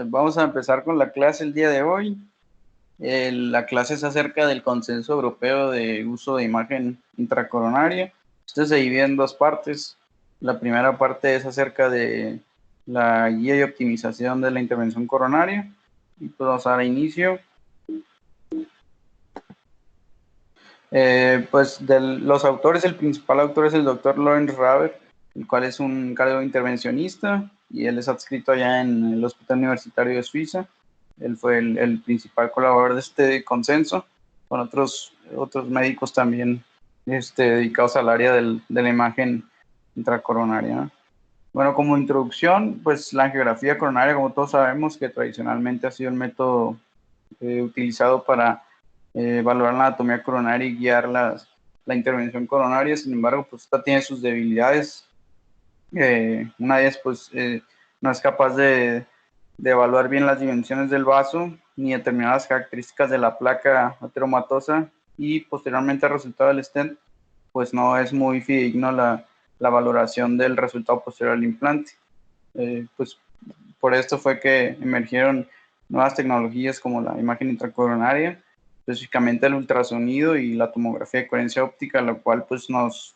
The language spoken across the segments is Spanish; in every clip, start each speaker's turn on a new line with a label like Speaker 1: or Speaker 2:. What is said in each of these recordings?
Speaker 1: Vamos a empezar con la clase el día de hoy. La clase es acerca del Consenso Europeo de Uso de Imagen Intracoronaria. Esto se divide en dos partes. La primera parte es acerca de la guía y optimización de la intervención coronaria. Y pues vamos a dar inicio. Los autores, el principal autor es el doctor Lorenz Raber, el cual es un cardiólogo intervencionista y él es adscrito allá en el Hospital Universitario de Suiza. Él fue el principal colaborador de este consenso, con otros médicos también dedicados al área de la imagen intracoronaria, ¿no? Bueno, como introducción, pues la angiografía coronaria, como todos sabemos, que tradicionalmente ha sido el método utilizado para evaluar la anatomía coronaria y guiar la intervención coronaria. Sin embargo, pues esta tiene sus debilidades. Una de ellas, pues, no es capaz de evaluar bien las dimensiones del vaso ni determinadas características de la placa ateromatosa, y posteriormente al resultado del stent, pues no es muy fidedigno la valoración del resultado posterior al implante. Pues por esto fue que emergieron nuevas tecnologías como la imagen intracoronaria, específicamente el ultrasonido y la tomografía de coherencia óptica, lo cual pues nos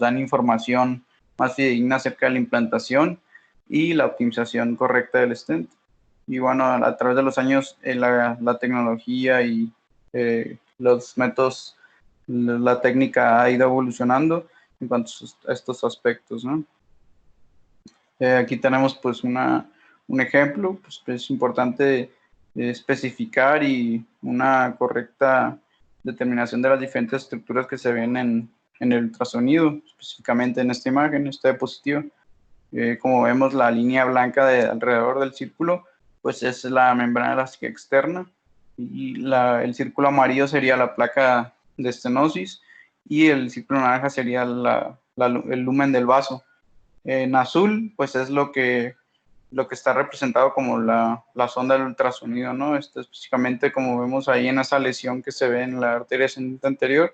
Speaker 1: dan información más fidedigna acerca de la implantación y la optimización correcta del stent. Y bueno, a través de los años la tecnología y los métodos, la técnica ha ido evolucionando en cuanto a estos aspectos, ¿no? Aquí tenemos pues un ejemplo. Pues es importante especificar y una correcta determinación de las diferentes estructuras que se ven en el ultrasonido, específicamente en esta imagen, esta diapositiva. Como vemos, la línea blanca alrededor del círculo, pues es la membrana elástica externa, y el círculo amarillo sería la placa de estenosis, y el círculo naranja sería el lumen del vaso. En azul, pues es lo que está representado como la sonda del ultrasonido, ¿no? Específicamente, como vemos ahí en esa lesión que se ve en la arteria ascendente anterior,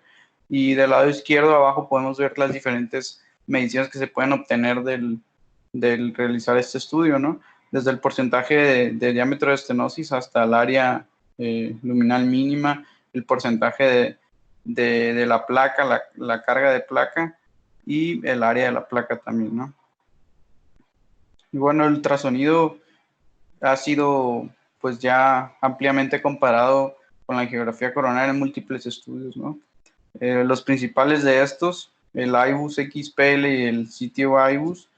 Speaker 1: y del lado izquierdo abajo podemos ver las diferentes mediciones que se pueden obtener del realizar este estudio, ¿no? Desde el porcentaje de diámetro de estenosis hasta el área luminal mínima, el porcentaje de la placa, la carga de placa, y el área de la placa también, ¿no? Y bueno, el ultrasonido ha sido pues ya ampliamente comparado con la angiografía coronaria en múltiples estudios, ¿no? Los principales de estos, el IBUS XPL y el sitio IBUS,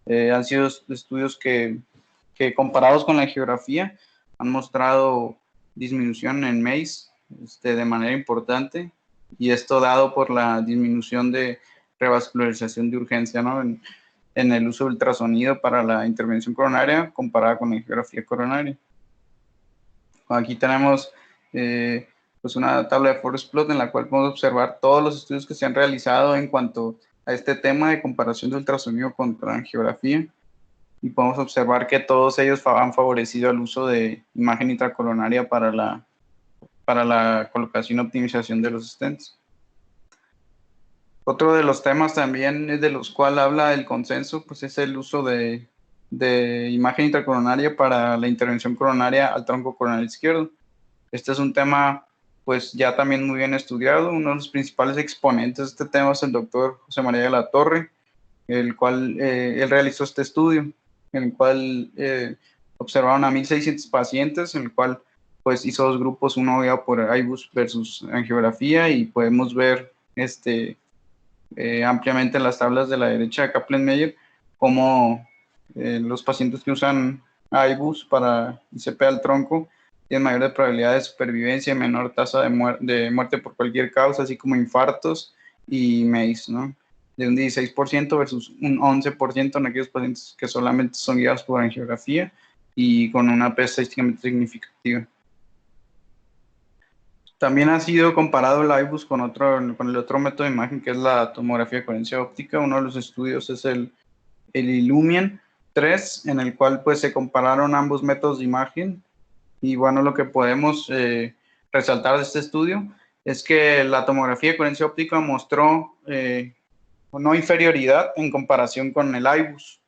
Speaker 1: han sido estudios que comparados con la angiografía han mostrado disminución en MACE de manera importante, y esto dado por la disminución de revascularización de urgencia, ¿no? En el uso de ultrasonido para la intervención coronaria comparada con la angiografía coronaria. Aquí tenemos pues una tabla de forest plot en la cual podemos observar todos los estudios que se han realizado en cuanto a este tema de comparación de ultrasonido contra angiografía, y podemos observar que todos ellos han favorecido el uso de imagen intracoronaria para la colocación y optimización de los stents. Otro de los temas también de los cuales habla el consenso, pues es el uso de imagen intracoronaria para la intervención coronaria al tronco coronario izquierdo. Este es un tema pues ya también muy bien estudiado. Uno de los principales exponentes de este tema es el doctor José María de la Torre, el cual él realizó este estudio, en el cual observaron a 1.600 pacientes, en el cual pues hizo dos grupos, uno guiado por IBUS versus angiografía, y podemos ver ampliamente en las tablas de la derecha de Kaplan-Meier cómo los pacientes que usan IBUS para ICP al tronco tienen mayor probabilidad de supervivencia y menor tasa de muerte por cualquier causa, así como infartos y MACE, ¿no? De un 16% versus un 11% en aquellos pacientes que solamente son guiados por angiografía y con una P estadísticamente significativa. También ha sido comparado el IBUS con el otro método de imagen, que es la tomografía de coherencia óptica. Uno de los estudios es el Illumian 3, en el cual pues se compararon ambos métodos de imagen. Y bueno, lo que podemos resaltar de este estudio es que la tomografía de coherencia óptica mostró no inferioridad en comparación con el IBUS.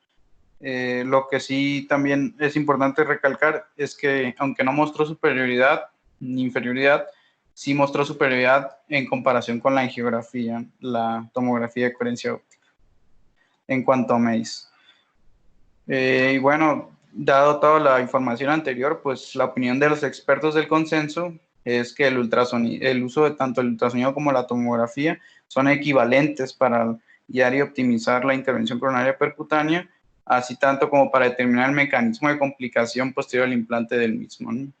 Speaker 1: Lo que sí también es importante recalcar es que aunque no mostró superioridad ni inferioridad, sí mostró superioridad en comparación con la angiografía, la tomografía de coherencia óptica, en cuanto a MACE. Y bueno, dado toda la información anterior, pues la opinión de los expertos del consenso es que el uso de tanto el ultrasonido como la tomografía son equivalentes para guiar y optimizar la intervención coronaria percutánea, así tanto como para determinar el mecanismo de complicación posterior al implante del mismo, ¿no?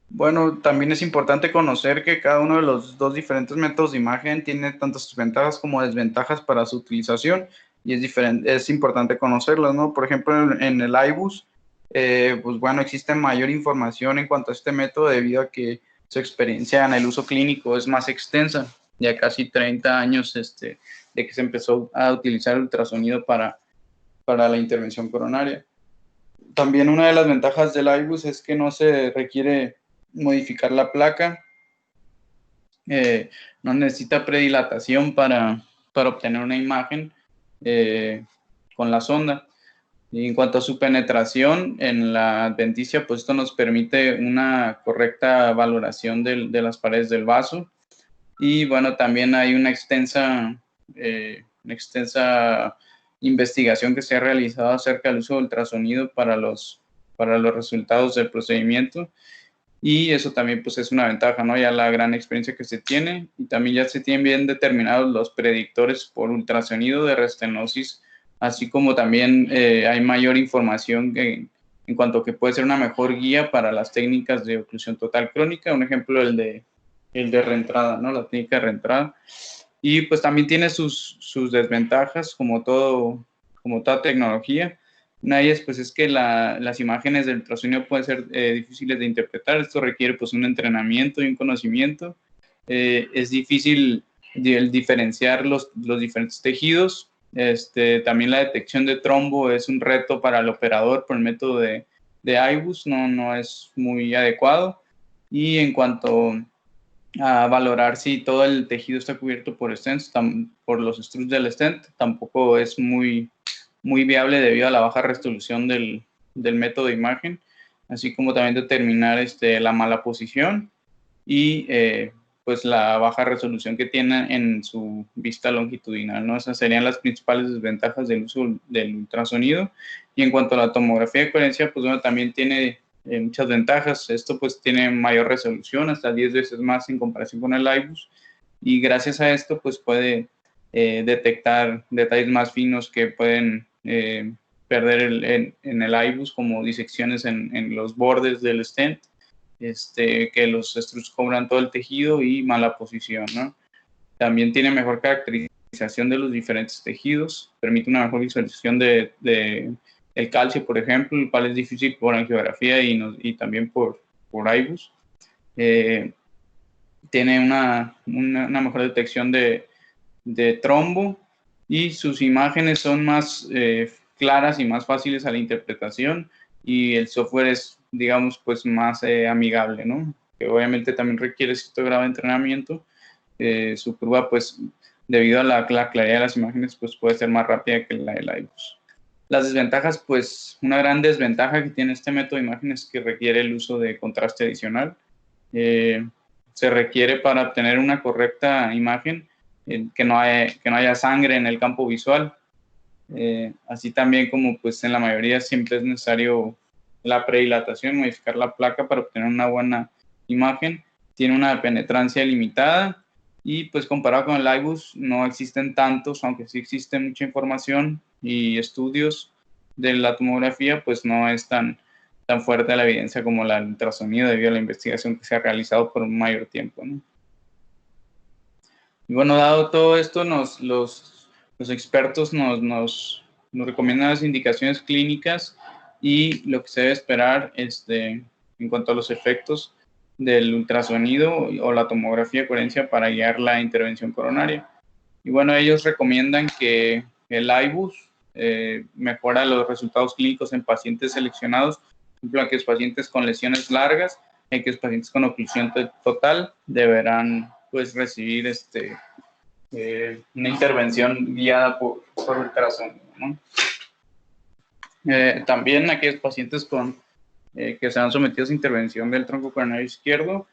Speaker 1: Bueno, también es importante conocer que cada uno de los dos diferentes métodos de imagen tiene tantas sus ventajas como desventajas para su utilización y es importante conocerlas, ¿no? Por ejemplo, en el IBUS, pues bueno, existe mayor información en cuanto a este método debido a que su experiencia en el uso clínico es más extensa, ya casi 30 años de que se empezó a utilizar el ultrasonido para la intervención coronaria. También una de las ventajas del IBUS es que no se requiere modificar la placa, no necesita predilatación para obtener una imagen con la sonda. Y en cuanto a su penetración en la adventicia, pues esto nos permite una correcta valoración de las paredes del vaso. Y bueno, también hay una extensa investigación que se ha realizado acerca del uso de ultrasonido para los resultados del procedimiento. Y eso también pues es una ventaja, ¿no? Ya la gran experiencia que se tiene y también ya se tienen bien determinados los predictores por ultrasonido de restenosis, así como también hay mayor información en cuanto a que puede ser una mejor guía para las técnicas de oclusión total crónica. Un ejemplo, el de reentrada, ¿no? La técnica de reentrada. Y pues también tiene sus desventajas como toda tecnología. Una de ellas pues es que las imágenes del ultrasonido pueden ser difíciles de interpretar. Esto requiere pues un entrenamiento y un conocimiento. Es difícil diferenciar los diferentes tejidos. También la detección de trombo es un reto para el operador por el método de IBUS, no es muy adecuado. Y en cuanto a valorar si todo el tejido está cubierto por stents, por los struts del stent, tampoco es muy viable debido a la baja resolución del método de imagen, así como también determinar la mala posición y pues la baja resolución que tiene en su vista longitudinal, ¿no? Esas serían las principales desventajas del uso del ultrasonido. Y en cuanto a la tomografía de coherencia, pues bueno, también tiene muchas ventajas. Esto pues tiene mayor resolución, hasta 10 veces más en comparación con el IBUS, y gracias a esto pues puede detectar detalles más finos que pueden perder en el IBUS, como disecciones en los bordes del stent, que los struts cubran todo el tejido y mala posición, ¿no? También tiene mejor caracterización de los diferentes tejidos, permite una mejor visualización el calcio, por ejemplo, el cual es difícil por angiografía y también por IBUS. Tiene una mejor detección de trombo y sus imágenes son más claras y más fáciles a la interpretación, y el software es, digamos, pues más amigable, ¿no? Que obviamente también requiere cierto grado de entrenamiento. Su curva, pues, debido a la claridad de las imágenes, pues puede ser más rápida que la del IBUS. Las desventajas, pues, una gran desventaja que tiene este método de imágenes es que requiere el uso de contraste adicional. Se requiere para obtener una correcta imagen que no haya sangre en el campo visual. Así también como pues en la mayoría siempre es necesario la predilatación, modificar la placa para obtener una buena imagen. Tiene una penetrancia limitada y pues comparado con el IBUS no existen tantos, aunque sí existe mucha información y estudios de la tomografía, pues no es tan fuerte la evidencia como la del ultrasonido debido a la investigación que se ha realizado por un mayor tiempo, ¿no? Y bueno, dado todo esto, los expertos nos recomiendan las indicaciones clínicas y lo que se debe esperar en cuanto a los efectos del ultrasonido o la tomografía de coherencia para guiar la intervención coronaria. Y bueno, ellos recomiendan que el IBUS mejora los resultados clínicos en pacientes seleccionados, por ejemplo, aquellos pacientes con lesiones largas, aquellos pacientes con oclusión total deberán pues recibir una intervención guiada por ultrasonido. ¿no? También aquellos pacientes que sean sometidos a intervención del tronco coronario izquierdo,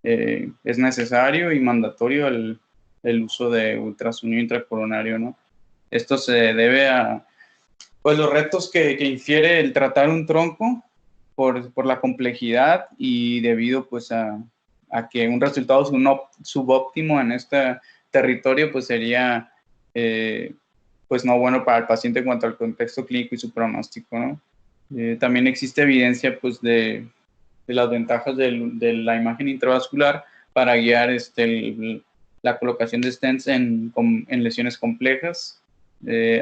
Speaker 1: es necesario y mandatorio el uso de ultrasonido intracoronario, ¿no? Esto se debe a pues, los retos que infiere el tratar un tronco por la complejidad y debido pues, a que un resultado subóptimo en este territorio pues, sería pues, no bueno para el paciente en cuanto al contexto clínico y su pronóstico, ¿no? También existe evidencia pues, de las ventajas de la imagen intravascular para guiar la colocación de stents en lesiones complejas.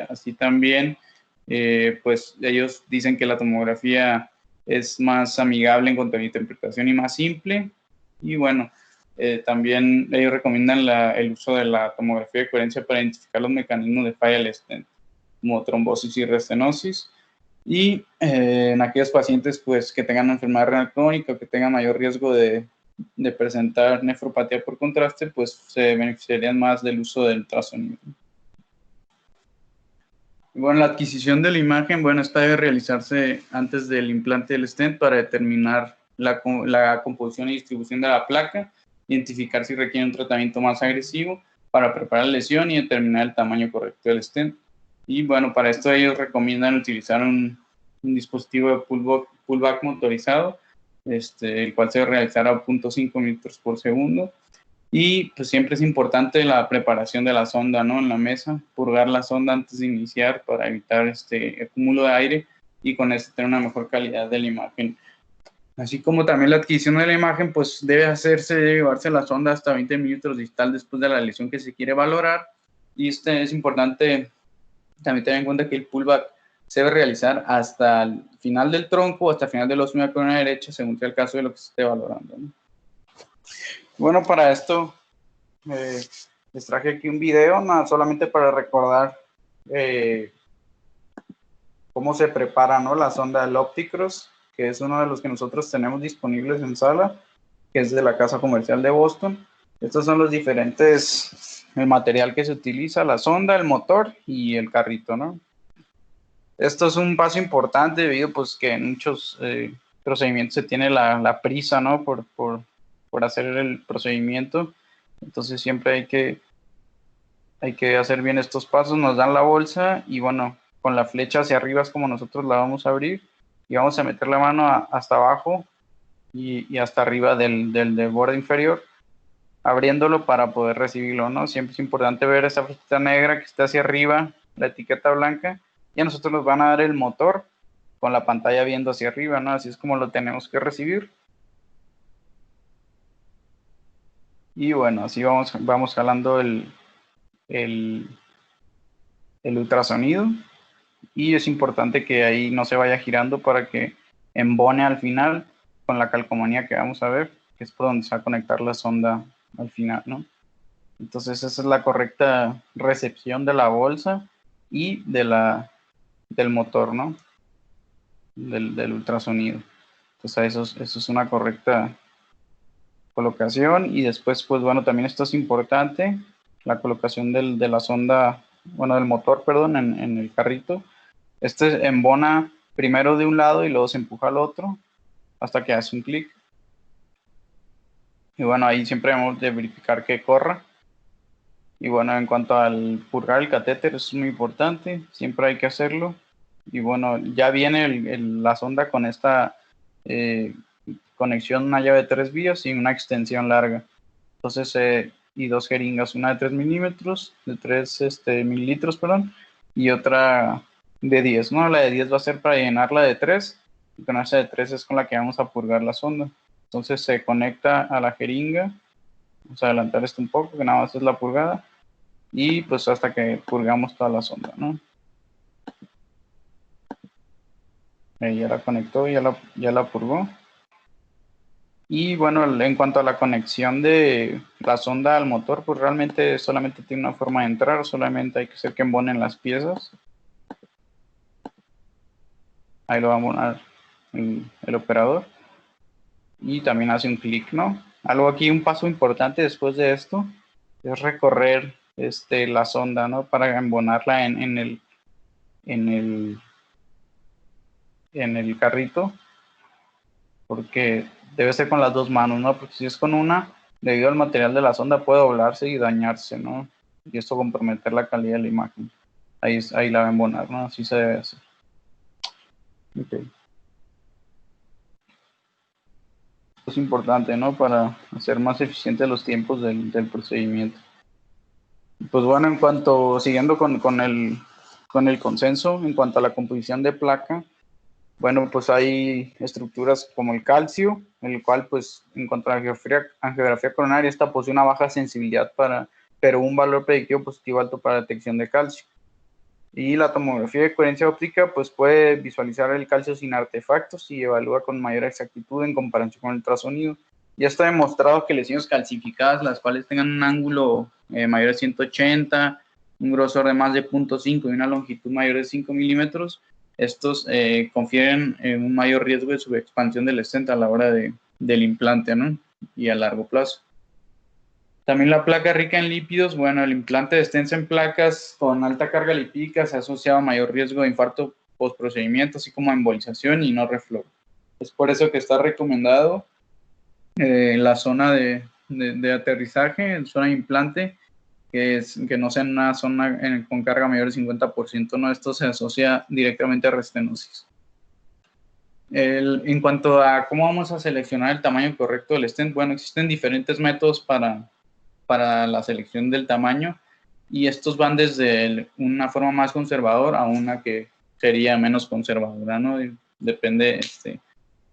Speaker 1: Así también, pues ellos dicen que la tomografía es más amigable en cuanto a la interpretación y más simple. Y bueno, también ellos recomiendan el uso de la tomografía de coherencia para identificar los mecanismos de falla del stent, como trombosis y restenosis. Y en aquellos pacientes pues, que tengan enfermedad renal crónica o que tengan mayor riesgo de presentar nefropatía por contraste, pues se beneficiarían más del uso del ultrasonido. Bueno, la adquisición de la imagen, bueno, esta debe realizarse antes del implante del stent para determinar la composición y distribución de la placa, identificar si requiere un tratamiento más agresivo para preparar la lesión y determinar el tamaño correcto del stent. Y bueno, para esto ellos recomiendan utilizar un dispositivo de pullback motorizado, el cual se realizará a 0.5 metros por segundo. Y pues siempre es importante la preparación de la sonda, ¿no? En la mesa, purgar la sonda antes de iniciar para evitar acúmulo de aire y con esto tener una mejor calidad de la imagen. Así como también la adquisición de la imagen, pues debe llevarse la sonda hasta 20 minutos distal después de la lesión que se quiere valorar. Y es importante también tener en cuenta que el pullback se debe realizar hasta el final del tronco o hasta el final de la osmia corona derecha, según sea el caso de lo que se esté valorando, ¿no? Bueno, para esto les traje aquí un video, solamente para recordar cómo se prepara, ¿no? La sonda del OptiCross, que es uno de los que nosotros tenemos disponibles en sala, que es de la casa comercial de Boston. Estos son los diferentes, el material que se utiliza, la sonda, el motor y el carrito, ¿no? Esto es un paso importante debido pues que en muchos procedimientos se tiene la prisa, ¿no? Por hacer el procedimiento. Entonces siempre hay que hacer bien estos pasos. Nos dan la bolsa y bueno, con la flecha hacia arriba es como nosotros la vamos a abrir y vamos a meter la mano hasta abajo y hasta arriba del borde inferior, abriéndolo para poder recibirlo, ¿no? Siempre es importante ver esa flechita negra que está hacia arriba, la etiqueta blanca, y a nosotros nos van a dar el motor con la pantalla viendo hacia arriba, ¿no? Así es como lo tenemos que recibir. Y bueno, así vamos jalando el ultrasonido. Y es importante que ahí no se vaya girando para que embone al final con la calcomanía que vamos a ver, que es por donde se va a conectar la sonda al final, ¿no? Entonces esa es la correcta recepción de la bolsa y del motor, ¿no? Del ultrasonido. Entonces eso es una correcta colocación. Y después, pues bueno, también esto es importante, la colocación de la sonda, bueno, del motor, perdón, en el carrito. Este embona primero de un lado y luego se empuja al otro hasta que hace un clic. Y bueno, ahí siempre debemos de verificar que corra. Y bueno, en cuanto al purgar el catéter, es muy importante, siempre hay que hacerlo. Y bueno, ya viene la sonda con esta conexión, una llave de 3 vías y una extensión larga. Entonces, y dos jeringas, una de 3 milímetros, de 3 mililitros, perdón, y otra de 10, ¿no? La de 10 va a ser para llenar la de 3, y con esa de 3 es con la que vamos a purgar la sonda. Entonces se conecta a la jeringa, vamos a adelantar esto un poco, que nada más es la purgada, y pues hasta que purgamos toda la sonda, ¿no? Ya la conectó, ya la purgó. Y bueno, en cuanto a la conexión de la sonda al motor, pues realmente solamente tiene una forma de entrar, solamente hay que hacer que embonen las piezas. Ahí lo va a embonar el operador. Y también hace un clic, ¿no? Algo aquí, un paso importante después de esto, es recorrer la sonda, ¿no? Para embonarla en en el carrito, porque debe ser con las dos manos, ¿no? Porque si es con una, debido al material de la sonda, puede doblarse y dañarse, ¿no? Y esto comprometer la calidad de la imagen. Ahí la va a embonar, ¿no? Así se debe hacer. Okay. Es importante, ¿no? Para hacer más eficientes los tiempos del procedimiento. Pues bueno, siguiendo con el consenso, en cuanto a la composición de placa, bueno, pues hay estructuras como el calcio, el cual, pues, en cuanto a la angiografía coronaria, esta posee una baja sensibilidad pero un valor predictivo positivo alto para detección de calcio. Y la tomografía de coherencia óptica, pues, puede visualizar el calcio sin artefactos y evalúa con mayor exactitud en comparación con el ultrasonido. Ya está demostrado que lesiones calcificadas, las cuales tengan un ángulo mayor de 180, un grosor de más de 0.5 y una longitud mayor de 5 milímetros, estos confieren un mayor riesgo de subexpansión del stent a la hora del implante, ¿no? Y a largo plazo. También la placa rica en lípidos, bueno, el implante de stents en placas con alta carga lipídica se ha asociado a mayor riesgo de infarto postprocedimiento, así como a embolización y no reflujo. Es por eso que está recomendado la zona de aterrizaje, zona de implante, que no sea en una zona con carga mayor del 50%, ¿no? Esto se asocia directamente a restenosis. En cuanto a cómo vamos a seleccionar el tamaño correcto del stent, bueno, existen diferentes métodos para la selección del tamaño y estos van desde una forma más conservadora a una que sería menos conservadora, ¿no? Depende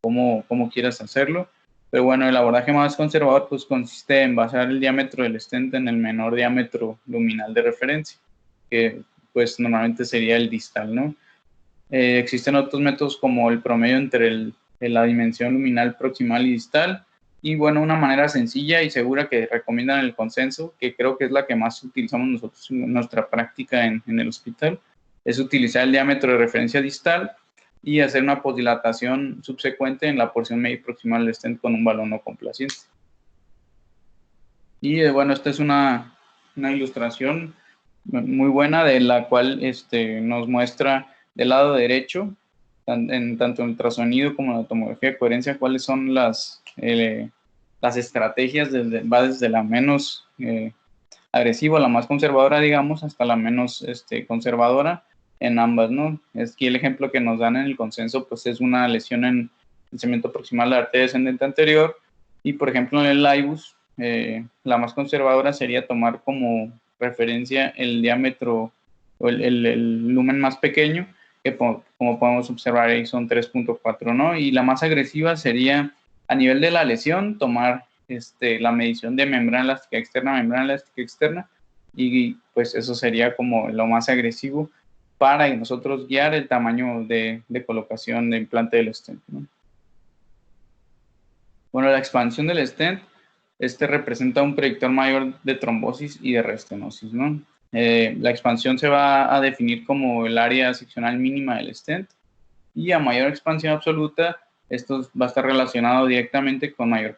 Speaker 1: cómo quieras hacerlo. Pero bueno, el abordaje más conservador pues consiste en basar el diámetro del stent en el menor diámetro luminal de referencia, que pues normalmente sería el distal, ¿no? Existen otros métodos como el promedio entre la dimensión luminal proximal y distal, y bueno, una manera sencilla y segura que recomiendan el consenso, que creo que es la que más utilizamos nosotros en nuestra práctica en el hospital, es utilizar el diámetro de referencia distal y hacer una posdilatación subsecuente en la porción media y proximal del stent con un balón no complaciente. Y bueno, esta es una ilustración muy buena de la cual nos muestra del lado derecho, tanto en ultrasonido como en la tomografía de coherencia, cuáles son las estrategias, va desde la menos agresiva, la más conservadora, digamos, hasta la menos conservadora en ambas, ¿no? Es aquí el ejemplo que nos dan en el consenso, pues es una lesión en el segmento proximal de la arteria descendente anterior, y por ejemplo en el IBUS, la más conservadora sería tomar como referencia el diámetro o el lumen más pequeño, que como podemos observar ahí son 3.4, ¿no? Y la más agresiva sería a nivel de la lesión tomar la medición de membrana elástica externa, y pues eso sería como lo más agresivo para nosotros guiar el tamaño de colocación de implante del stent, ¿no? Bueno, la expansión del stent representa un predictor mayor de trombosis y de restenosis, ¿no? La expansión se va a definir como el área seccional mínima del stent, y a mayor expansión absoluta, esto va a estar relacionado directamente con mayor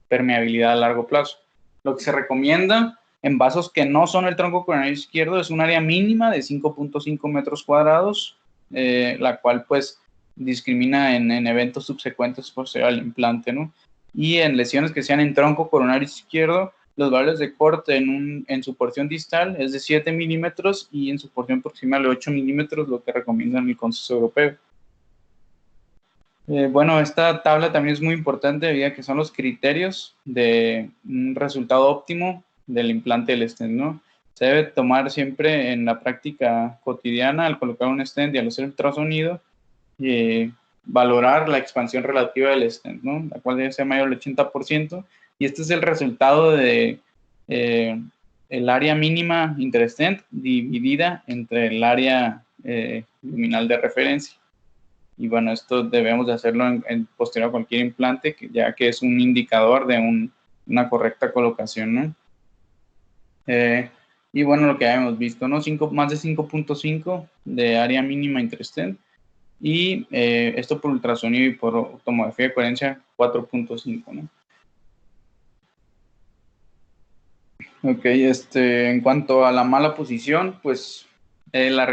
Speaker 1: permeabilidad a largo plazo. Lo que se recomienda en vasos que no son el tronco coronario izquierdo es un área mínima de 5.5 metros cuadrados, la cual pues discrimina en eventos subsecuentes posterior al implante, ¿no? Y en lesiones que sean en tronco coronario izquierdo, los valores de corte en su porción distal es de 7 milímetros y en su porción proximal de 8 milímetros, lo que recomiendan el Consenso Europeo. Bueno, esta tabla también es muy importante debido a que son los criterios de un resultado óptimo del implante del stent, ¿no? Se debe tomar siempre en la práctica cotidiana al colocar un stent y al hacer ultrasonido, valorar la expansión relativa del stent, ¿no? La cual debe ser mayor al 80%, y este es el resultado de el área mínima interstent dividida entre el área luminal de referencia. Y bueno, esto debemos de hacerlo en posterior a cualquier implante, ya que es un indicador de una correcta colocación, ¿no? Y bueno, lo que ya hemos visto, ¿no? Más de 5.5 de área mínima interstent, y esto por ultrasonido y por tomografía de coherencia 4.5, ¿no? Ok, en cuanto a la mala posición, pues la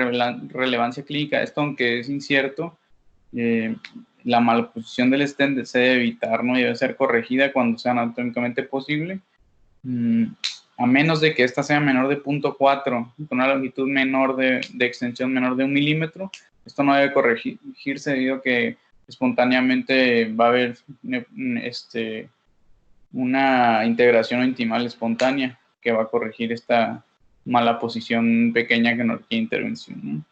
Speaker 1: relevancia clínica de esto, aunque es incierto, la malposición del stent se debe evitar, ¿no? Y debe ser corregida cuando sea anatómicamente posible, a menos de que ésta sea menor de 0.4, con una longitud menor de extensión menor de 1 milímetro. Esto no debe corregirse debido a que espontáneamente va a haber una integración intimal espontánea que va a corregir esta mala posición pequeña que no requiere intervención, ¿no?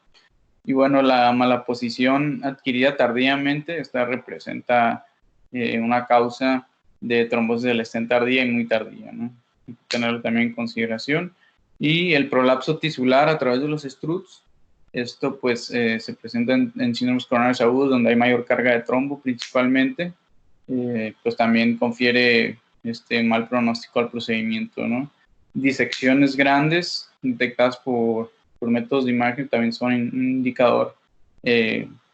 Speaker 1: Y bueno, la mala posición adquirida tardíamente, esta representa una causa de trombosis del stent tardía y muy tardía, ¿no? Hay que tenerlo también en consideración. Y el prolapso tisular a través de los struts, esto pues se presenta en síndromes coronarios agudos donde hay mayor carga de trombo principalmente, pues también confiere mal pronóstico al procedimiento, ¿no? Disecciones grandes detectadas por métodos de imagen también son un indicador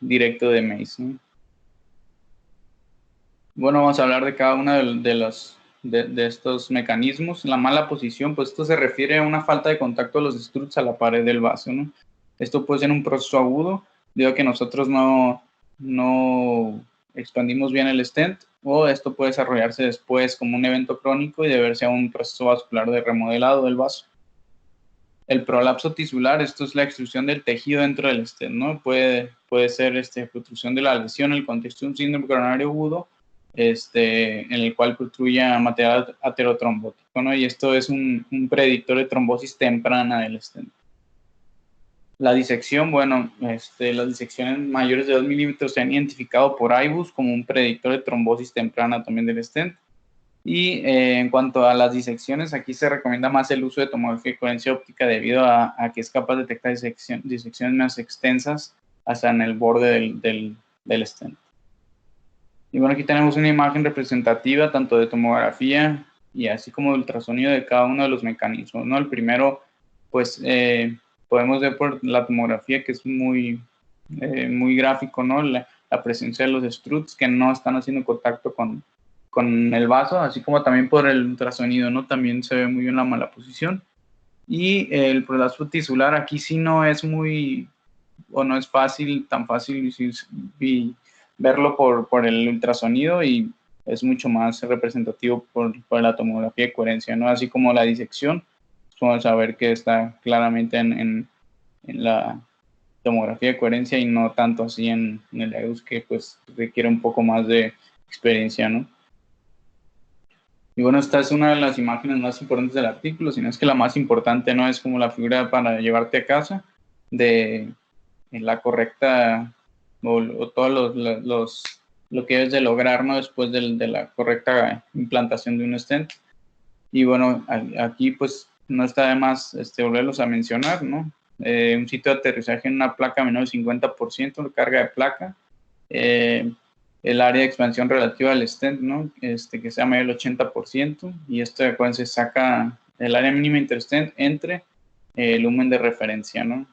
Speaker 1: directo de MACE, ¿no? Bueno, vamos a hablar de cada uno de estos mecanismos. La mala posición, pues esto se refiere a una falta de contacto de los struts a la pared del vaso, ¿no? Esto puede ser un proceso agudo, debido a que nosotros no expandimos bien el stent, o esto puede desarrollarse después como un evento crónico y deberse a un proceso vascular de remodelado del vaso. El prolapso tisular, esto es la extrusión del tejido dentro del stent, ¿no? Puede ser protrusión de la lesión en el contexto de un síndrome coronario agudo, en el cual protruya material aterotrombótico, ¿no? Y esto es un predictor de trombosis temprana del stent. La disección, bueno, las disecciones mayores de 2 milímetros se han identificado por IBUS como un predictor de trombosis temprana también del stent. Y en cuanto a las disecciones, aquí se recomienda más el uso de tomografía de coherencia óptica debido a que es capaz de detectar disecciones más extensas hasta en el borde del stent. Y bueno, aquí tenemos una imagen representativa tanto de tomografía y así como de ultrasonido de cada uno de los mecanismos, ¿no? El primero, pues podemos ver por la tomografía que es muy gráfico, ¿no? La presencia de los struts que no están haciendo contacto con el vaso, así como también por el ultrasonido, ¿no? También se ve muy bien la mala posición. Y el prolapso tisular aquí sí no es no es tan fácil verlo por el ultrasonido, y es mucho más representativo por la tomografía de coherencia, ¿no? Así como la disección, podemos saber que está claramente en la tomografía de coherencia y no tanto así en el EUS, que pues requiere un poco más de experiencia, ¿no? Y bueno, esta es una de las imágenes más importantes del artículo, sino es que la más importante, ¿no? Es como la figura para llevarte a casa de la correcta, o todo lo que debes de lograr, ¿no? Después de la correcta implantación de un stent. Y bueno, aquí pues no está de más volverlos a mencionar, ¿no? Un sitio de aterrizaje en una placa menor del 50% de carga de placa, el área de expansión relativa al stent, ¿no? Que sea mayor del 80%, y esto cuando se saca el área mínima interstent entre el lumen de referencia, ¿no?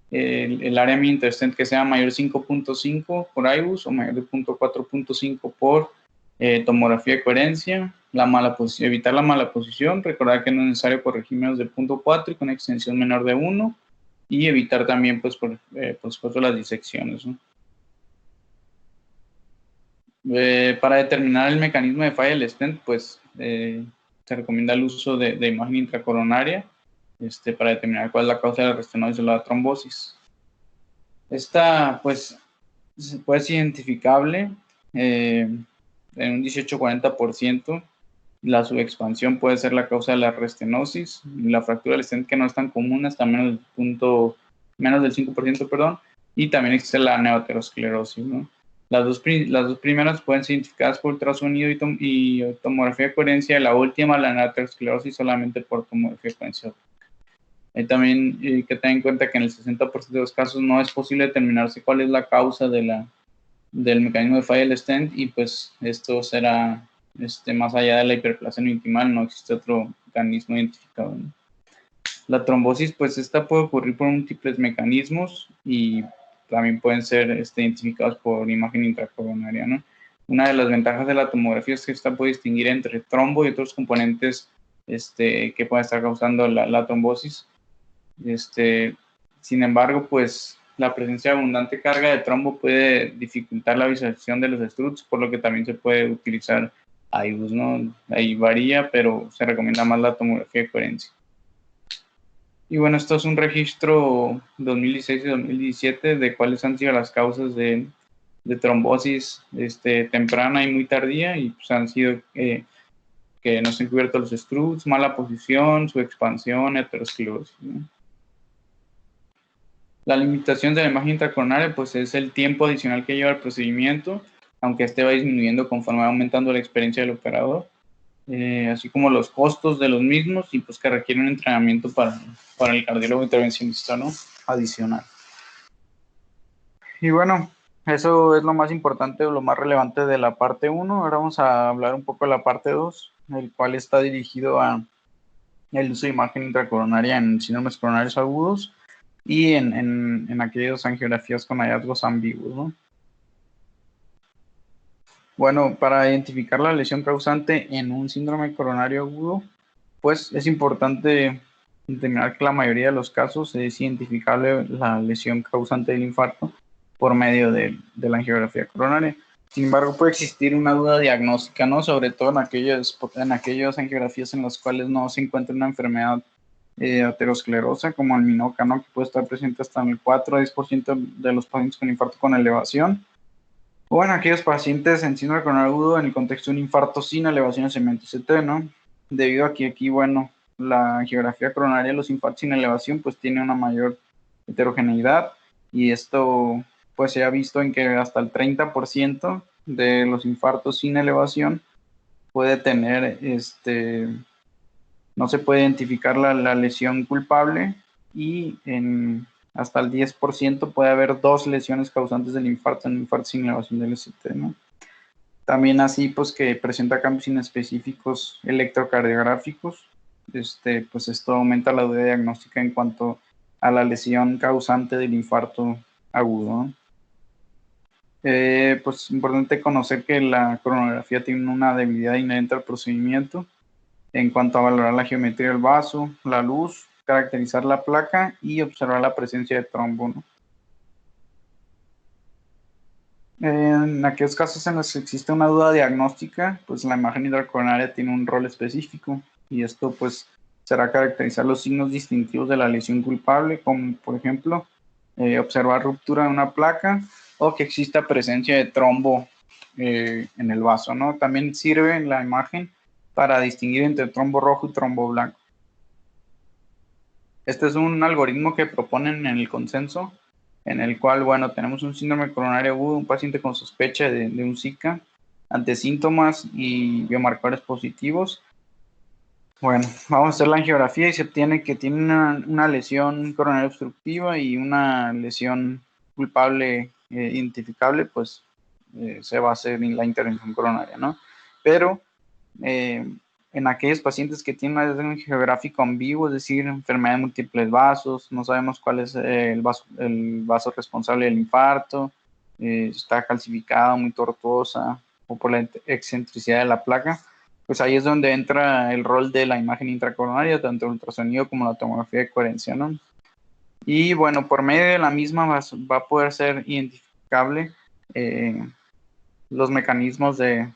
Speaker 1: El área mínima interstent que sea mayor de 5.5 por IBUS o mayor de 4.5 por tomografía de coherencia. Evitar la mala posición, recordar que no es necesario corregir menos de 0.4 y con extensión menor de 1, y evitar también, pues, por supuesto, las disecciones, ¿no? Para determinar el mecanismo de falla del stent, pues se recomienda el uso de imagen intracoronaria para determinar cuál es la causa de la restenosis o la trombosis. Esta, pues, puede ser identificable en un 18-40%. La subexpansión puede ser la causa de la restenosis. La fractura del stent, que no es tan común, hasta menos del 5%, perdón. Y también existe la neoaterosclerosis, ¿no? Las dos primeras pueden ser identificadas por ultrasonido y tomografía de coherencia. La última, la neoaterosclerosis, solamente por tomografía de coherencia. También hay que tener en cuenta que en el 60% de los casos no es posible determinarse cuál es la causa del mecanismo de falla del stent, y pues esto será más allá de la hiperplasia no intimal, no existe otro mecanismo identificado, ¿no? La trombosis, pues esta puede ocurrir por múltiples mecanismos y también pueden ser identificados por imagen intracoronaria, ¿no? Una de las ventajas de la tomografía es que esta puede distinguir entre trombo y otros componentes que pueden estar causando la trombosis. Sin embargo, pues la presencia de abundante carga de trombo puede dificultar la visualización de los struts, por lo que también se puede utilizar IBUS, ¿no? Ahí varía, pero se recomienda más la tomografía de coherencia. Y bueno, esto es un registro 2016 y 2017 de cuáles han sido las causas de trombosis temprana y muy tardía, y pues han sido que no se han cubierto los struts, mala posición, su expansión, aterosclerosis, ¿no? La limitación de la imagen intracoronaria pues es el tiempo adicional que lleva el procedimiento, aunque este va disminuyendo conforme va aumentando la experiencia del operador, así como los costos de los mismos, y pues que requiere un entrenamiento para el cardiólogo intervencionista, ¿no? Adicional. Y bueno, eso es lo más importante o lo más relevante de la parte 1. Ahora vamos a hablar un poco de la parte 2, el cual está dirigido a el uso de imagen intracoronaria en síndromes coronarios agudos y en aquellas angiografías con hallazgos ambiguos, ¿no? Bueno, para identificar la lesión causante en un síndrome coronario agudo, pues es importante determinar que la mayoría de los casos es identificable la lesión causante del infarto por medio de la angiografía coronaria. Sin embargo, puede existir una duda diagnóstica, ¿no? Sobre todo en aquellas angiografías en las cuales no se encuentra una enfermedad aterosclerosa, como el MINOCA, ¿no? Que puede estar presente hasta en el 4 a 10% de los pacientes con infarto con elevación. O en aquellos pacientes en síndrome coronario agudo en el contexto de un infarto sin elevación de segmento CT, ¿no? Debido a que aquí, bueno, la angiografía coronaria de los infartos sin elevación pues tiene una mayor heterogeneidad, y esto pues se ha visto en que hasta el 30% de los infartos sin elevación puede tener, no se puede identificar la lesión culpable, y en hasta el 10% puede haber dos lesiones causantes del infarto en un infarto sin elevación del ST, ¿no? También así, pues que presenta cambios inespecíficos electrocardiográficos, pues esto aumenta la duda diagnóstica en cuanto a la lesión causante del infarto agudo, ¿no? Pues importante conocer que la coronografía tiene una debilidad inherente al procedimiento en cuanto a valorar la geometría del vaso, la luz, caracterizar la placa y observar la presencia de trombo, ¿no? En aquellos casos en los que existe una duda diagnóstica, pues la imagen intracoronaria tiene un rol específico, y esto pues será caracterizar los signos distintivos de la lesión culpable, como por ejemplo observar ruptura de una placa o que exista presencia de trombo en el vaso, ¿no? También sirve en la imagen para distinguir entre trombo rojo y trombo blanco. Este es un algoritmo que proponen en el consenso, en el cual, bueno, tenemos un síndrome coronario agudo, un paciente con sospecha de un Zika, ante síntomas y biomarcadores positivos. Bueno, vamos a hacer la angiografía y se obtiene que tiene una lesión coronaria obstructiva y una lesión culpable identificable, pues se va a hacer la intervención coronaria, ¿no? Pero en aquellos pacientes que tienen un geográfico ambiguo, es decir, enfermedad de múltiples vasos, no sabemos cuál es el vaso responsable del infarto, está calcificada, muy tortuosa, o por la excentricidad de la placa, pues ahí es donde entra el rol de la imagen intracoronaria, tanto el ultrasonido como la tomografía de coherencia, ¿no? Y bueno, por medio de la misma va a poder ser identificable los mecanismos del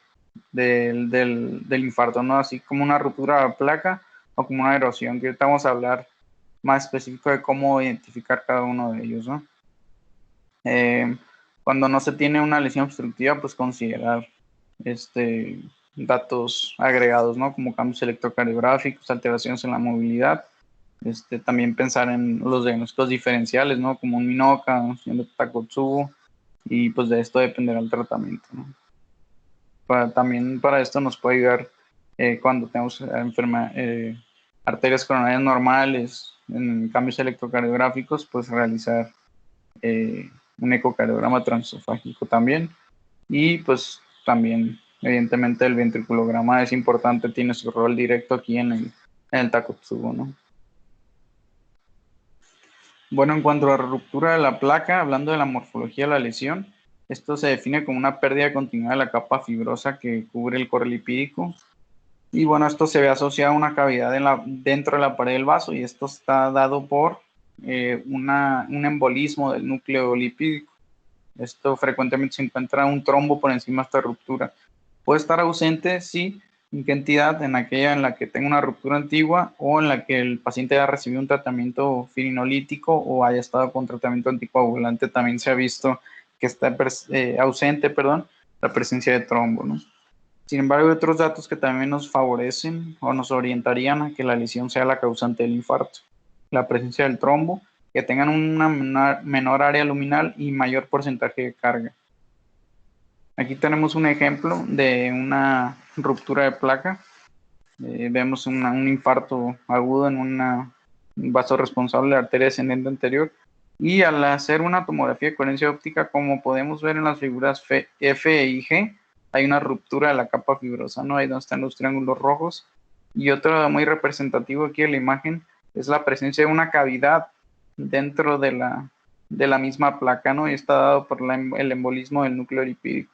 Speaker 1: infarto, ¿no? Así como una ruptura de la placa o como una erosión, que ahorita vamos a hablar más específico de cómo identificar cada uno de ellos, ¿no? Cuando no se tiene una lesión obstructiva, pues considerar datos agregados, ¿no? Como cambios electrocardiográficos, alteraciones en la movilidad. También pensar en los diagnósticos diferenciales, ¿no? Como un MINOCA, un Takotsubo, y pues de esto dependerá el tratamiento, ¿no? También para esto nos puede ayudar cuando tenemos arterias coronarias normales, en cambios electrocardiográficos, pues realizar un ecocardiograma transesofágico también. Y pues también, evidentemente, el ventriculograma es importante, tiene su rol directo aquí en el Takotsubo, ¿no? Bueno, en cuanto a la ruptura de la placa, hablando de la morfología de la lesión, esto se define como una pérdida continua de la capa fibrosa que cubre el core lipídico. Y bueno, esto se ve asociado a una cavidad dentro de la pared del vaso, y esto está dado por un embolismo del núcleo lipídico. Esto frecuentemente se encuentra un trombo por encima de esta ruptura. Puede estar ausente, sí. ¿En qué entidad? En aquella en la que tenga una ruptura antigua o en la que el paciente haya recibido un tratamiento firinolítico o haya estado con tratamiento anticoagulante. También se ha visto que está ausente, perdón, la presencia de trombo, ¿no? Sin embargo, hay otros datos que también nos favorecen o nos orientarían a que la lesión sea la causante del infarto. La presencia del trombo, que tengan una menor área luminal y mayor porcentaje de carga. Aquí tenemos un ejemplo de una ruptura de placa. Vemos un infarto agudo en un vaso responsable de la arteria descendente anterior. Y al hacer una tomografía de coherencia óptica, como podemos ver en las figuras F y G, hay una ruptura de la capa fibrosa, ¿no? Ahí donde están los triángulos rojos. Y otro muy representativo aquí de la imagen es la presencia de una cavidad dentro de la misma placa, ¿no? Y está dado por el embolismo del núcleo lipídico.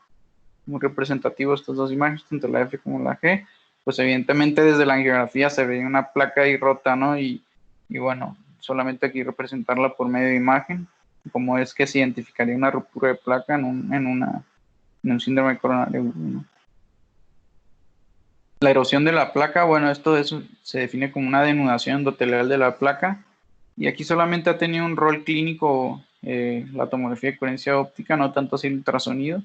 Speaker 1: Muy representativo estas dos imágenes, tanto la F como la G. Pues evidentemente desde la angiografía se ve una placa ahí rota, ¿no? Y bueno, solamente aquí representarla por medio de imagen, como es que se identificaría una ruptura de placa en un síndrome coronario agudo, ¿no? La erosión de la placa, bueno, eso se define como una denudación endotelial de la placa, y aquí solamente ha tenido un rol clínico la tomografía de coherencia óptica, no tanto así el ultrasonido,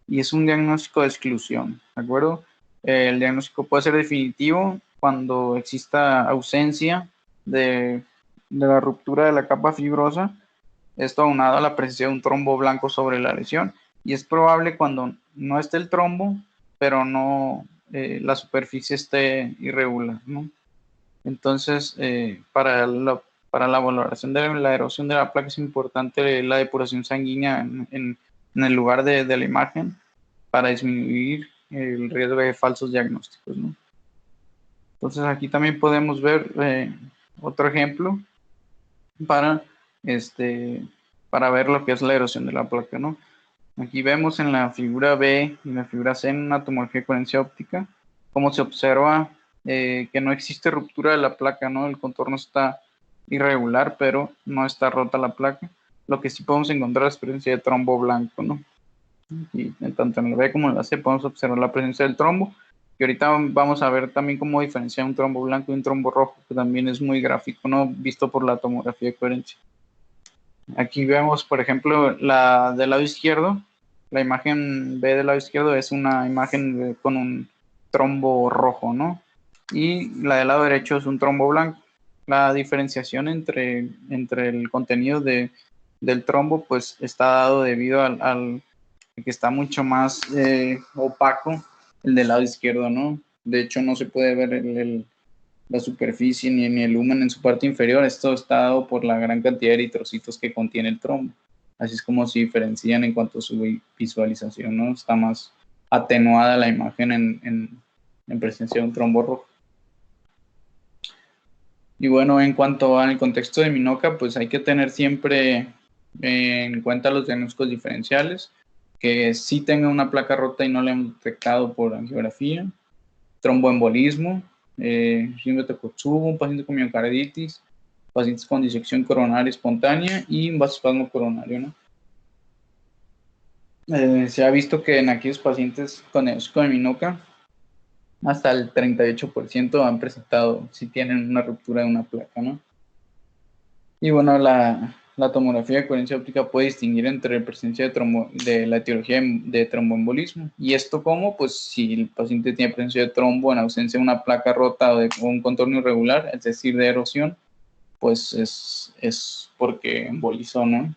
Speaker 1: y es un diagnóstico de exclusión, ¿de acuerdo? El diagnóstico puede ser definitivo cuando exista ausencia de la ruptura de la capa fibrosa, esto aunado a la presencia de un trombo blanco sobre la lesión, y es probable cuando no esté el trombo, pero no la superficie esté irregular, ¿no? Entonces, para la valoración de la erosión de la placa es importante la depuración sanguínea en el lugar de la imagen para disminuir el riesgo de falsos diagnósticos, ¿no? Entonces aquí también podemos ver otro ejemplo para, para ver lo que es la erosión de la placa, ¿no? Aquí vemos en la figura B y en la figura C en una tomografía de coherencia óptica cómo se observa que no existe ruptura de la placa, ¿no? El contorno está irregular, pero no está rota la placa. Lo que sí podemos encontrar es presencia de trombo blanco, ¿no? Y tanto en la B como en la C podemos observar la presencia del trombo. Y ahorita vamos a ver también cómo diferenciar un trombo blanco y un trombo rojo, que también es muy gráfico, ¿no? Visto por la tomografía de coherencia. Aquí vemos, por ejemplo, la del lado izquierdo. La imagen B del lado izquierdo es una imagen con un trombo rojo, ¿no? Y la del lado derecho es un trombo blanco. La diferenciación entre el contenido del trombo, pues está dado debido al que está mucho más opaco el del lado izquierdo, ¿no? De hecho, no se puede ver la superficie ni el lumen en su parte inferior. Esto está dado por la gran cantidad de eritrocitos que contiene el trombo. Así es como se diferencian en cuanto a su visualización, ¿no? Está más atenuada la imagen en presencia de un trombo rojo. Y bueno, en cuanto al contexto de Minoca, pues hay que tener siempre en cuenta los diagnósticos diferenciales, que sí tenga una placa rota y no la hemos detectado por angiografía, tromboembolismo, síndrome de Takotsubo, un paciente con miocarditis, pacientes con disección coronaria espontánea y un vasospasmo coronario, ¿no? Se ha visto que en aquellos pacientes con diagnóstico de Minoca, hasta el 38% han presentado si tienen una ruptura de una placa, ¿no? Y bueno, la tomografía de coherencia óptica puede distinguir entre la presencia de la etiología de tromboembolismo. ¿Y esto cómo? Pues si el paciente tiene presencia de trombo en ausencia de una placa rota o un contorno irregular, es decir, de erosión, pues es porque embolizó, ¿no?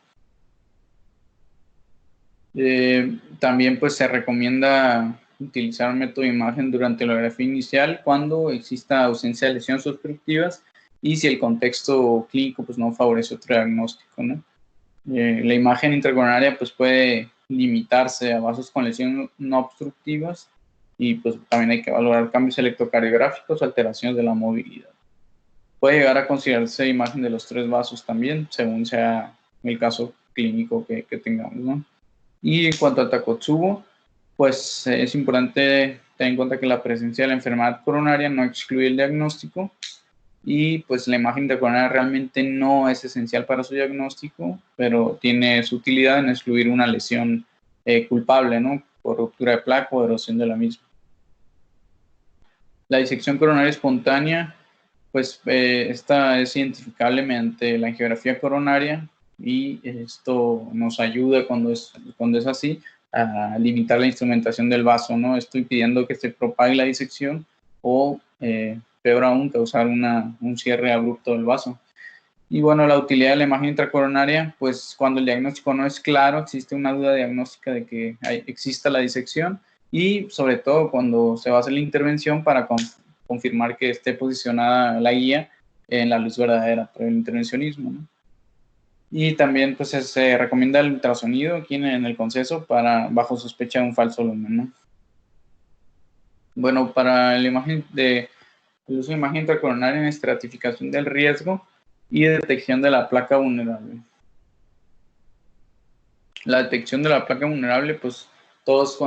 Speaker 1: También pues se recomienda utilizar un método de imagen durante la ecografía inicial cuando exista ausencia de lesiones obstructivas y si el contexto clínico pues no favorece otro diagnóstico, ¿no? La imagen intracoronaria pues puede limitarse a vasos con lesiones no obstructivas y pues también hay que valorar cambios electrocardiográficos, alteraciones de la movilidad. Puede llegar a considerarse imagen de los 3 vasos también, según sea el caso clínico que tengamos, ¿no? Y en cuanto al Takotsubo, pues es importante tener en cuenta que la presencia de la enfermedad coronaria no excluye el diagnóstico Y pues la imagen intracoronaria realmente no es esencial para su diagnóstico, pero tiene su utilidad en excluir una lesión culpable, ¿no? Por ruptura de placa o erosión de la misma. La disección coronaria espontánea, pues esta es identificable mediante la angiografía coronaria, y esto nos ayuda cuando es así a limitar la instrumentación del vaso, ¿no? Esto impidiendo que se propague la disección o, peor aún, causar un cierre abrupto del vaso. Y bueno, la utilidad de la imagen intracoronaria, pues cuando el diagnóstico no es claro, existe una duda diagnóstica de que exista la disección, y sobre todo cuando se va a hacer la intervención para confirmar que esté posicionada la guía en la luz verdadera por el intervencionismo, ¿no? Y también pues se recomienda el ultrasonido aquí en el conceso para bajo sospecha de un falso lumen, ¿no? Bueno, para la imagen el uso de imagen intracoronaria en estratificación del riesgo y detección de la placa vulnerable. La detección de la placa vulnerable, pues todos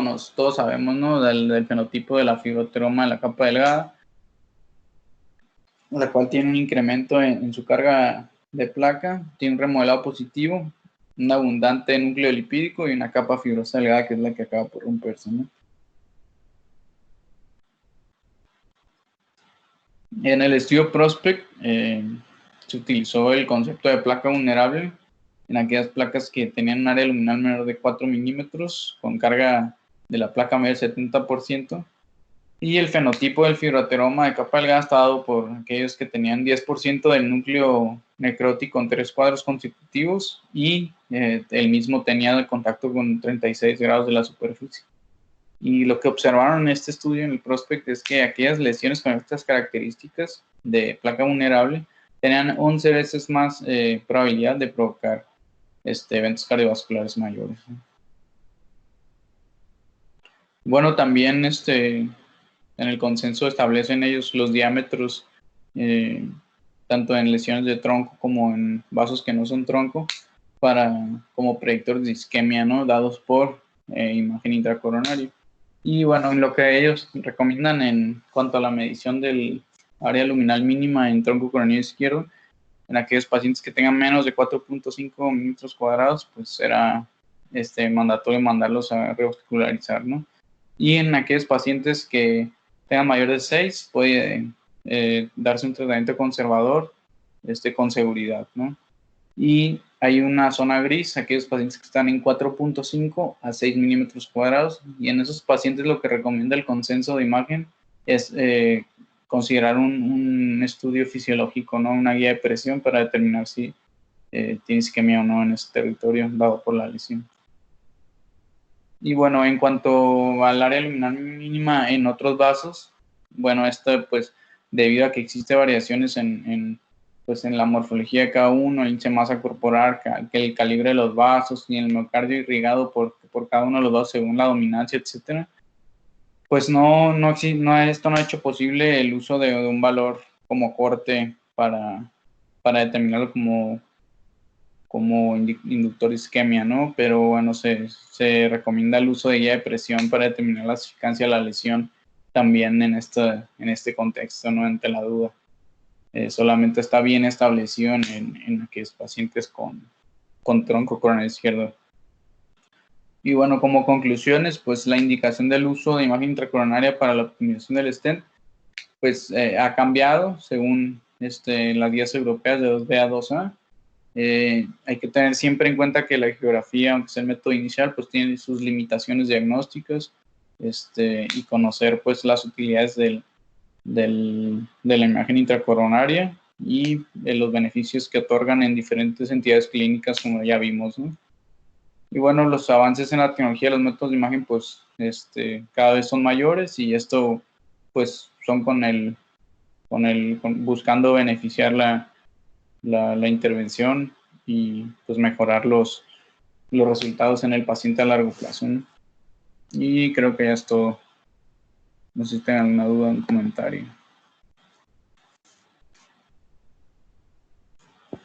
Speaker 1: sabemos, ¿no? Del fenotipo de la fibroteroma de la capa delgada, la cual tiene un incremento en su carga de placa, tiene un remodelado positivo, un abundante núcleo lipídico y una capa fibrosa delgada, que es la que acaba por romperse, ¿no? En el estudio Prospect se utilizó el concepto de placa vulnerable en aquellas placas que tenían un área luminal menor de 4 milímetros, con carga de la placa mayor del 70%, y el fenotipo del fibroateroma de capa delgada está dado por aquellos que tenían 10% del núcleo necrótico en 3 cuadros consecutivos, y el mismo tenía de contacto con 36 grados de la superficie. Y lo que observaron en este estudio, en el Prospect, es que aquellas lesiones con estas características de placa vulnerable tenían 11 veces más probabilidad de provocar eventos cardiovasculares mayores, ¿no? Bueno, también en el consenso establecen ellos los diámetros, eh, tanto en lesiones de tronco como en vasos que no son tronco, como predictores de isquemia, ¿no? Dados por imagen intracoronaria. Y bueno, en lo que ellos recomiendan en cuanto a la medición del área luminal mínima en tronco coronario izquierdo, en aquellos pacientes que tengan menos de 4.5 milímetros cuadrados, pues será mandatorio mandarlos a revascularizar, ¿no? Y en aquellos pacientes que tengan mayor de 6, puede darse un tratamiento conservador con seguridad, ¿no? Y hay una zona gris, aquellos pacientes que están en 4.5 a 6 milímetros cuadrados, y en esos pacientes lo que recomienda el consenso de imagen es considerar un estudio fisiológico, ¿no? Una guía de presión para determinar si tiene isquemia o no en ese territorio dado por la lesión. Y bueno, en cuanto al área luminal mínima en otros vasos, bueno, esto pues debido a que existe variaciones pues en la morfología de cada uno, el índice de masa corporal, que el calibre de los vasos y el miocardio irrigado por cada uno de los vasos según la dominancia, etcétera, pues esto no ha hecho posible el uso de un valor como corte para determinarlo como inductor de isquemia, ¿no? Pero bueno, se recomienda el uso de guía de presión para determinar la significancia de la lesión también en este contexto, ¿no? Ante la duda. Solamente está bien establecido en aquellos pacientes con tronco coronario izquierdo. Y bueno, como conclusiones, pues la indicación del uso de imagen intracoronaria para la optimización del stent, pues ha cambiado según las guías europeas de 2B a 2A. Hay que tener siempre en cuenta que la geografía, aunque sea el método inicial, pues tiene sus limitaciones diagnósticas, y conocer pues las utilidades de la imagen intracoronaria y los beneficios que otorgan en diferentes entidades clínicas, como ya vimos, ¿no? Y bueno, los avances en la tecnología de los métodos de imagen, pues cada vez son mayores, y esto pues son buscando beneficiar la intervención y pues mejorar los resultados en el paciente a largo plazo, ¿no? Y creo que ya es todo. No sé si tengan alguna duda o un comentario.